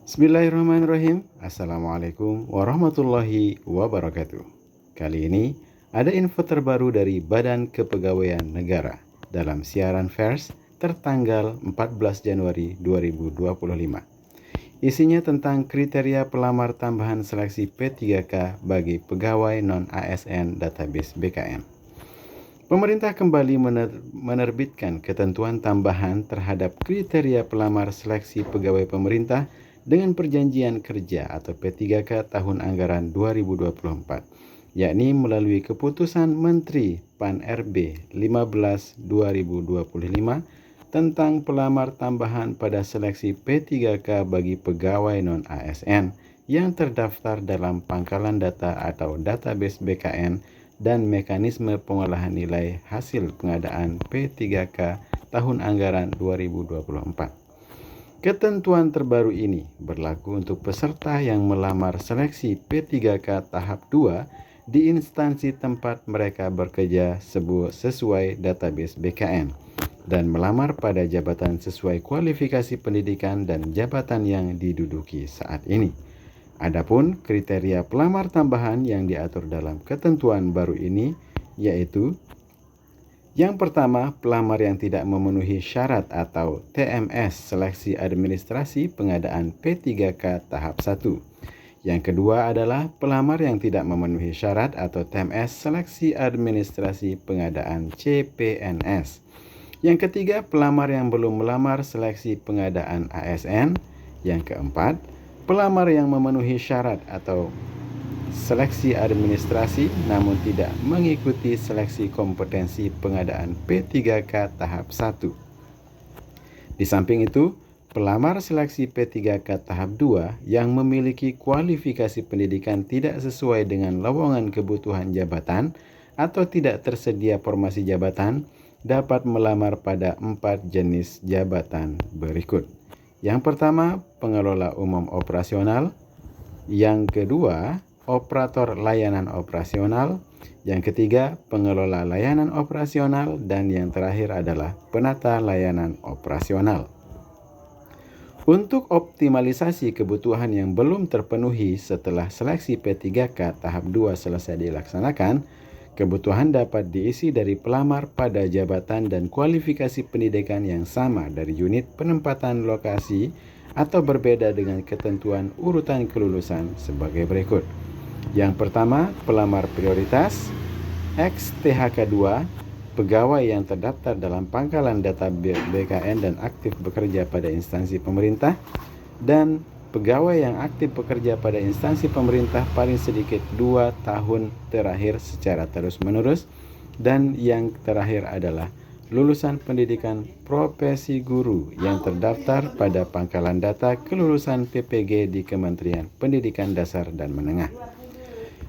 Bismillahirrahmanirrahim. Assalamualaikum warahmatullahi wabarakatuh. Kali ini ada info terbaru dari Badan Kepegawaian Negara dalam siaran pers tertanggal 14 Januari 2025. Isinya tentang kriteria pelamar tambahan seleksi P3K bagi pegawai non-ASN database BKN. Pemerintah kembali menerbitkan ketentuan tambahan terhadap kriteria pelamar seleksi pegawai pemerintah dengan perjanjian kerja atau P3K tahun anggaran 2024, yakni melalui keputusan Menteri PAN-RB 15/2025 tentang pelamar tambahan pada seleksi P3K bagi pegawai non-ASN yang terdaftar dalam pangkalan data atau database BKN dan mekanisme pengolahan nilai hasil pengadaan P3K tahun anggaran 2024. Ketentuan terbaru ini berlaku untuk peserta yang melamar seleksi P3K tahap 2 di instansi tempat mereka bekerja sesuai database BKN dan melamar pada jabatan sesuai kualifikasi pendidikan dan jabatan yang diduduki saat ini. Adapun kriteria pelamar tambahan yang diatur dalam ketentuan baru ini yaitu: yang pertama, pelamar yang tidak memenuhi syarat atau TMS seleksi administrasi pengadaan P3K tahap 1. Yang kedua adalah pelamar yang tidak memenuhi syarat atau TMS seleksi administrasi pengadaan CPNS. Yang ketiga, pelamar yang belum melamar seleksi pengadaan ASN. Yang keempat, pelamar yang memenuhi syarat atau seleksi administrasi namun tidak mengikuti seleksi kompetensi pengadaan P3K tahap 1. Di samping itu, pelamar seleksi P3K tahap 2 yang memiliki kualifikasi pendidikan tidak sesuai dengan lowongan kebutuhan jabatan atau tidak tersedia formasi jabatan dapat melamar pada 4 jenis jabatan berikut. Yang pertama, pengelola umum operasional. Yang kedua, operator layanan operasional. Yang ketiga, pengelola layanan operasional. Dan yang terakhir adalah penata layanan operasional. Untuk optimalisasi kebutuhan yang belum terpenuhi setelah seleksi P3K tahap 2 selesai dilaksanakan, kebutuhan dapat diisi dari pelamar pada jabatan dan kualifikasi pendidikan yang sama dari unit penempatan lokasi atau berbeda dengan ketentuan urutan kelulusan sebagai berikut. Yang pertama, pelamar prioritas XTHK2, pegawai yang terdaftar dalam pangkalan data BKN dan aktif bekerja pada instansi pemerintah, dan pegawai yang aktif bekerja pada instansi pemerintah paling sedikit 2 tahun terakhir secara terus-menerus. Dan yang terakhir adalah lulusan pendidikan profesi guru yang terdaftar pada pangkalan data kelulusan PPG di Kementerian Pendidikan Dasar dan Menengah.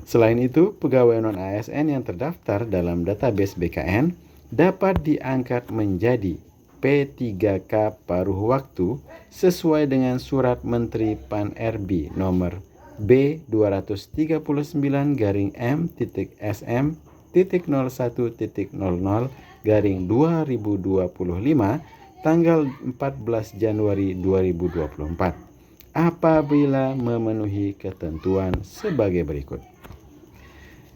Selain itu, pegawai non-ASN yang terdaftar dalam database BKN dapat diangkat menjadi P3K paruh waktu sesuai dengan Surat Menteri PAN-RB nomor B213/M.SM.01.00/2025 tanggal 14 Januari 2024 apabila memenuhi ketentuan sebagai berikut.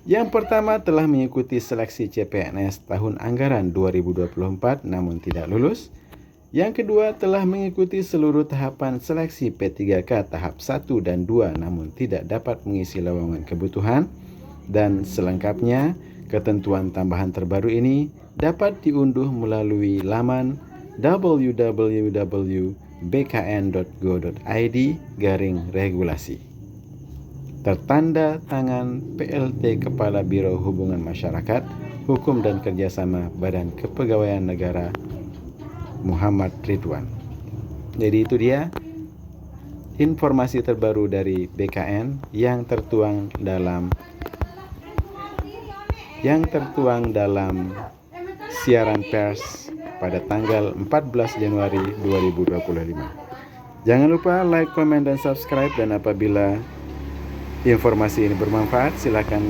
Yang pertama, telah mengikuti seleksi CPNS tahun anggaran 2024 namun tidak lulus. Yang kedua, telah mengikuti seluruh tahapan seleksi P3K tahap 1 dan 2 namun tidak dapat mengisi lowongan kebutuhan. Dan selengkapnya, ketentuan tambahan terbaru ini dapat diunduh melalui laman www.bkn.go.id/regulasi. Tertanda tangan PLT Kepala Biro Hubungan Masyarakat, Hukum dan Kerjasama Badan Kepegawaian Negara Muhammad Ridwan. Jadi itu dia informasi terbaru dari BKN yang tertuang dalam siaran pers pada tanggal 14 Januari 2025. Jangan lupa like, komen, dan subscribe, dan apabila informasi ini bermanfaat, silakan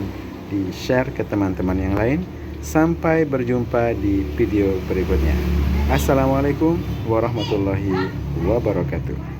di-share ke teman-teman yang lain. Sampai berjumpa di video berikutnya. Assalamualaikum warahmatullahi wabarakatuh.